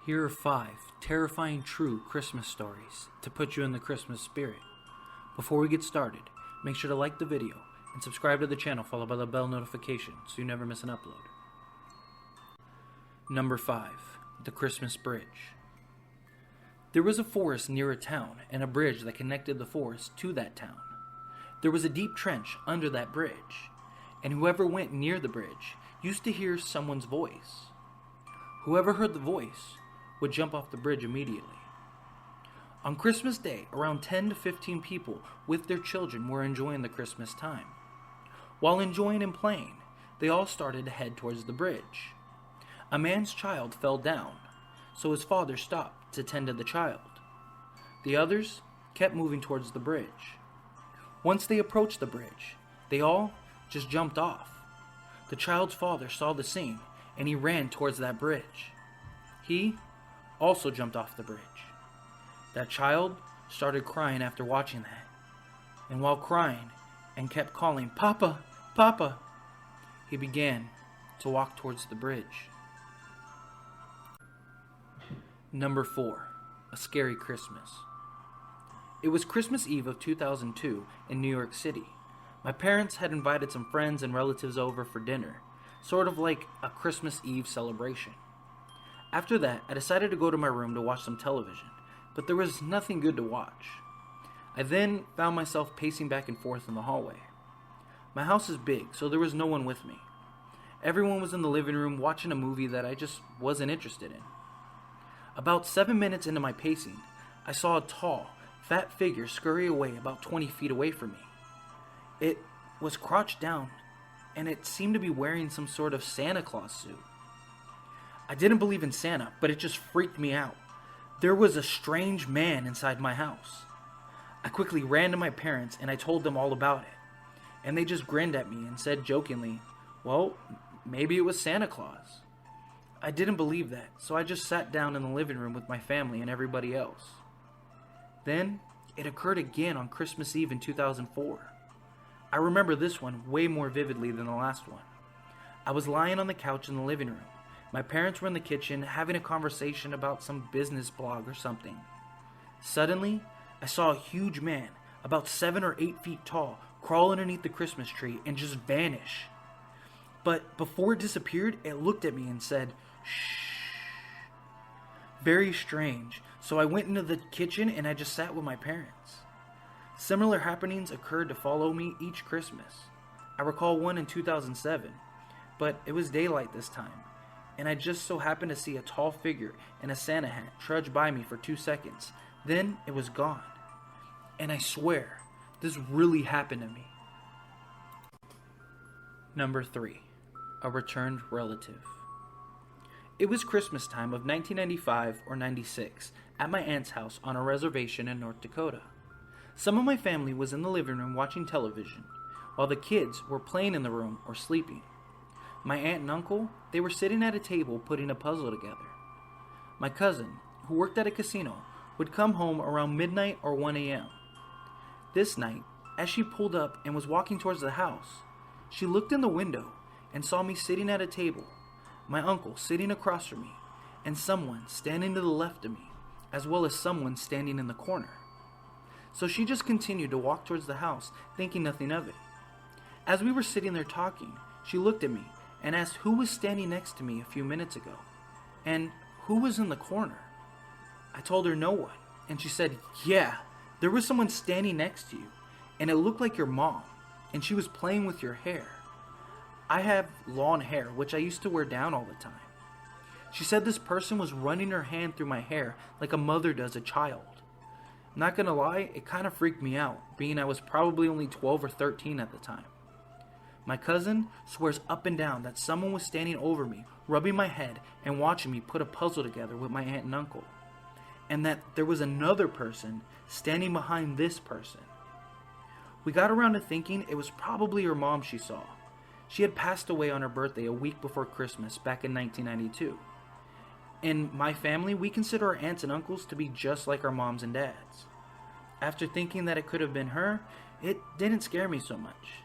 Here are 5 terrifying true Christmas stories to put you in the Christmas spirit. Before we get started, make sure to like the video and subscribe to the channel followed by the bell notification so you never miss an upload. Number 5. The Christmas Bridge. There was a forest near a town and a bridge that connected the forest to that town. There was a deep trench under that bridge, and whoever went near the bridge used to hear someone's voice. Whoever heard the voice would jump off the bridge immediately. On Christmas Day, around 10 to 15 people with their children were enjoying the Christmas time. While enjoying and playing, they all started to head towards the bridge. A man's child fell down, so his father stopped to tend to the child. The others kept moving towards the bridge. Once they approached the bridge, they all just jumped off. The child's father saw the scene, and he ran towards that bridge. He also jumped off the bridge. That child started crying after watching that, and while crying and kept calling, "Papa, Papa," he began to walk towards the bridge. Number 4. A Scary Christmas. It was Christmas Eve of 2002 in New York City. My parents had invited some friends and relatives over for dinner, sort of like a Christmas Eve celebration. After that, I decided to go to my room to watch some television, but there was nothing good to watch. I then found myself pacing back and forth in the hallway. My house is big, so there was no one with me. Everyone was in the living room watching a movie that I just wasn't interested in. About 7 minutes into my pacing, I saw a tall, fat figure scurry away about 20 feet away from me. It was crouched down, and it seemed to be wearing some sort of Santa Claus suit. I didn't believe in Santa, but it just freaked me out. There was a strange man inside my house. I quickly ran to my parents and I told them all about it. And they just grinned at me and said jokingly, "Well, maybe it was Santa Claus." I didn't believe that, so I just sat down in the living room with my family and everybody else. Then, it occurred again on Christmas Eve in 2004. I remember this one way more vividly than the last one. I was lying on the couch in the living room. My parents were in the kitchen having a conversation about some business blog or something. Suddenly, I saw a huge man, about 7 or 8 feet tall, crawl underneath the Christmas tree and just vanish. But before it disappeared, it looked at me and said, "Shh." Very strange, so I went into the kitchen and I just sat with my parents. Similar happenings occurred to follow me each Christmas. I recall one in 2007, but it was daylight this time, and I just so happened to see a tall figure in a Santa hat trudge by me for 2 seconds. Then it was gone. And I swear, this really happened to me. Number 3. A Returned Relative. It was Christmas time of 1995 or 96 at my aunt's house on a reservation in North Dakota. Some of my family was in the living room watching television, while the kids were playing in the room or sleeping. My aunt and uncle, they were sitting at a table putting a puzzle together. My cousin, who worked at a casino, would come home around midnight or 1 a.m. This night, as she pulled up and was walking towards the house, she looked in the window and saw me sitting at a table, my uncle sitting across from me, and someone standing to the left of me, as well as someone standing in the corner. So she just continued to walk towards the house, thinking nothing of it. As we were sitting there talking, she looked at me and asked who was standing next to me a few minutes ago, and who was in the corner. I told her no one, and she said, "Yeah, there was someone standing next to you, and it looked like your mom, and she was playing with your hair." I have long hair, which I used to wear down all the time. She said this person was running her hand through my hair like a mother does a child. Not gonna lie, it kind of freaked me out, being I was probably only 12 or 13 at the time. My cousin swears up and down that someone was standing over me, rubbing my head and watching me put a puzzle together with my aunt and uncle, and that there was another person standing behind this person. We got around to thinking it was probably her mom she saw. She had passed away on her birthday a week before Christmas back in 1992. In my family, we consider our aunts and uncles to be just like our moms and dads. After thinking that it could have been her, it didn't scare me so much.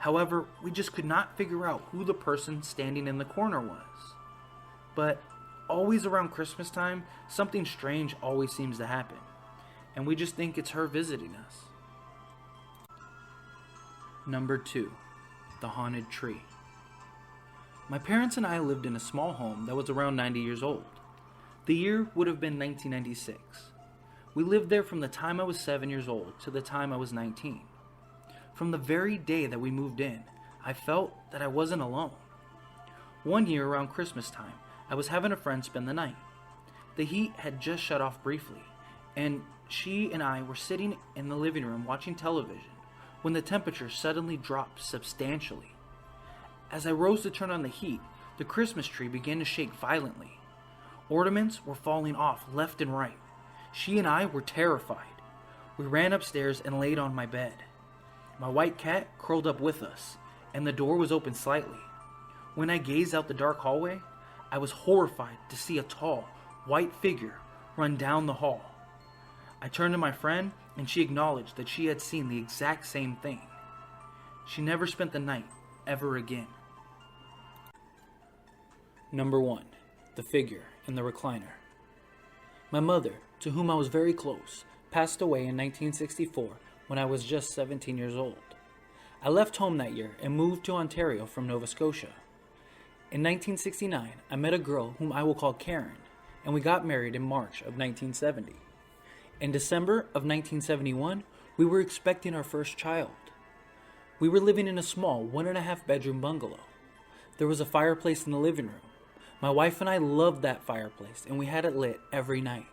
However, we just could not figure out who the person standing in the corner was. But always around Christmas time, something strange always seems to happen, and we just think it's her visiting us. Number 2. The haunted tree. My parents and I lived in a small home that was around 90 years old. The year would have been 1996. We lived there from the time I was 7 years old to the time I was 19. From the very day that we moved in, I felt that I wasn't alone. One year around Christmas time, I was having a friend spend the night. The heat had just shut off briefly, and she and I were sitting in the living room watching television when the temperature suddenly dropped substantially. As I rose to turn on the heat, the Christmas tree began to shake violently. Ornaments were falling off left and right. She and I were terrified. We ran upstairs and laid on my bed. My white cat curled up with us, and the door was open slightly. When I gazed out the dark hallway, I was horrified to see a tall, white figure run down the hall. I turned to my friend, and she acknowledged that she had seen the exact same thing. She never spent the night ever again. Number 1. The figure in the recliner. My mother, to whom I was very close, passed away in 1964 when I was just 17 years old. I left home that year and moved to Ontario from Nova Scotia. In 1969, I met a girl whom I will call Karen, and we got married in March of 1970. In December of 1971, we were expecting our first child. We were living in a small 1.5 bedroom bungalow. There was a fireplace in the living room. My wife and I loved that fireplace, and we had it lit every night.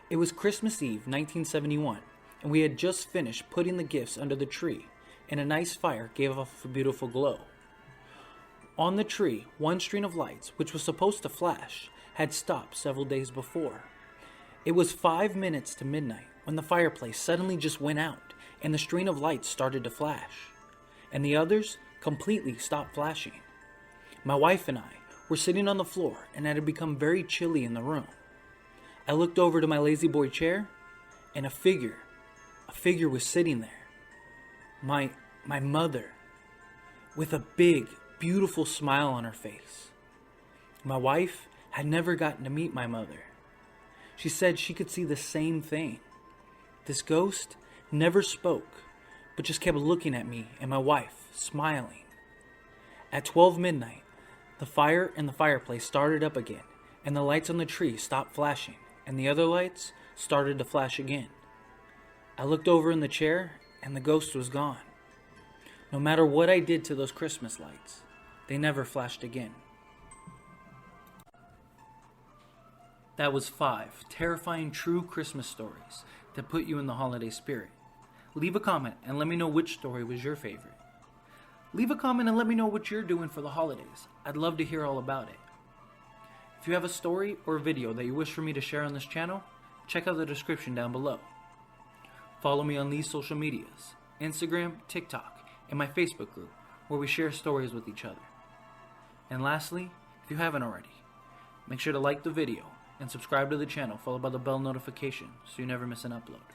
It was Christmas Eve, 1971, and we had just finished putting the gifts under the tree, and a nice fire gave off a beautiful glow. On the tree, one string of lights, which was supposed to flash, had stopped several days before. It was 5 minutes to midnight when the fireplace suddenly just went out, and the string of lights started to flash, and the others completely stopped flashing. My wife and I were sitting on the floor, and it had become very chilly in the room. I looked over to my lazy boy chair, and a figure was sitting there. My mother, with a big, beautiful smile on her face. My wife had never gotten to meet my mother. She said she could see the same thing. This ghost never spoke, but just kept looking at me and my wife, smiling. At 12 midnight, the fire in the fireplace started up again, and the lights on the tree stopped flashing, and the other lights started to flash again. I looked over in the chair, and the ghost was gone. No matter what I did to those Christmas lights, they never flashed again. That was 5 terrifying true Christmas stories that put you in the holiday spirit. Leave a comment and let me know which story was your favorite. Leave a comment and let me know what you're doing for the holidays. I'd love to hear all about it. If you have a story or a video that you wish for me to share on this channel, check out the description down below. Follow me on these social medias, Instagram, TikTok, and my Facebook group, where we share stories with each other. And lastly, if you haven't already, make sure to like the video and subscribe to the channel, followed by the bell notification so you never miss an upload.